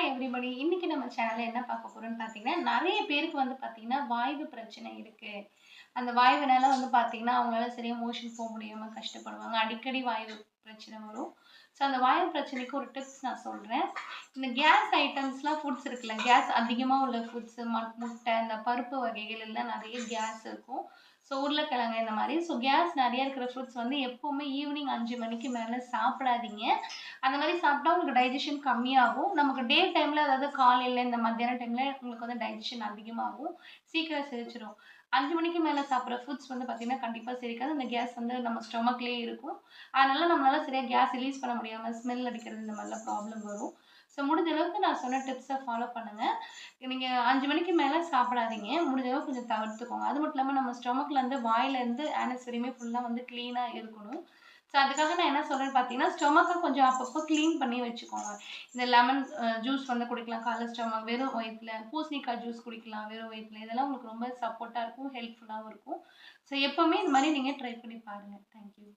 Hi everybody. இன்னைக்கு நம்ம சேனல்ல என்ன பார்க்க போறோம்னு பார்த்தீங்கன்னா, நெறைய பேருக்கு வந்து பார்த்தீங்கன்னா, வாய்வு பிரச்சனை இருக்கு. அந்த வாய்வுனால வந்து பார்த்தீங்கன்னா, அவங்களால சரியா மோஷன் போ முடியாம கஷ்டப்படுவாங்க. அடிக்கடி வாய்வு பிரச்சனை வரும். ஸோ அந்த வாய்வு பிரச்சனைக்கு ஒரு டிப்ஸ் நான் சொல்றேன். இந்த கேஸ் ஐட்டம்ஸ்லாம் ஃபுட்ஸ் இருக்குல்ல, கேஸ் அதிகமா உள்ள ஃபுட்ஸ் முட்டை, இந்த பருப்பு வகைகள் எல்லாம் நெறைய கேஸ் இருக்கும். ஸோ உருளைக்கிழங்கு இந்த மாரி. ஸோ கேஸ் நெறைய இருக்கிற ஃப்ரூட்ஸ் வந்து எப்பவுமே ஈவினிங் 5 மணிக்கு மேல சாப்பிடாதீங்க. அந்த மாரி சாப்பிட்டா உங்களுக்கு டைஜஷன் கம்மியாகும். நமக்கு டே டைம்ல அதாவது காலையில இந்த மத்தியான டைம்ல உங்களுக்கு வந்து டைஜஷன் அதிகமாகும். சீக்கிரம் செரிச்சிரும். 5 மணிக்கு மேல சாப்பிடுற ஃபுட்ஸ் வந்து பார்த்தீங்கன்னா, கண்டிப்பா செரிக்காது. அந்த கேஸ் வந்து நம்ம ஸ்டொமக்லயே இருக்கும். அதனால நம்மளால சரியா கேஸ் ரிலீஸ் பண்ண முடியாம ஸ்மெல் அடிக்கிறது இந்த மாரிலாம் ப்ராப்ளம் வரும். ஸோ முடிஞ்ச அளவுக்கு நான் சொன்ன டிப்ஸ ஃபாலோ பண்ணுங்க. நீங்க 5 மணிக்கு மேல சாப்பிடாதீங்க. முடிஞ்ச அளவுக்கு கொஞ்சம் தவிர்த்துக்கோங்க. அது மட்டும் இல்லாம நம்ம ஸ்டொமக்லேருந்து வாயிலேருந்து ஆனஸ் வரையுமே ஃபுல்லா வந்து கிளீனா இருக்கணும். ஸோ அதுக்காக நான் என்ன சொல்றேன்னு பார்த்தீங்கன்னா, ஸ்டொமக்க கொஞ்சம் அப்பப்போ கிளீன் பண்ணி வச்சுக்கோங்க. இந்த லெமன் ஜூஸ் வந்து குடிக்கலாம் காலைல ஸ்டொமக் வெறும் வயித்துல. பூசணிக்காய் ஜூஸ் குடிக்கலாம் வெறும் வயித்துல. இதெல்லாம் உங்களுக்கு ரொம்ப சப்போர்ட்டா இருக்கும். ஹெல்ப்ஃபுல்லாவும் இருக்கும். ஸோ எப்பவுமே இந்த மாரி நீங்க ட்ரை பண்ணி பாருங்க. Thank you.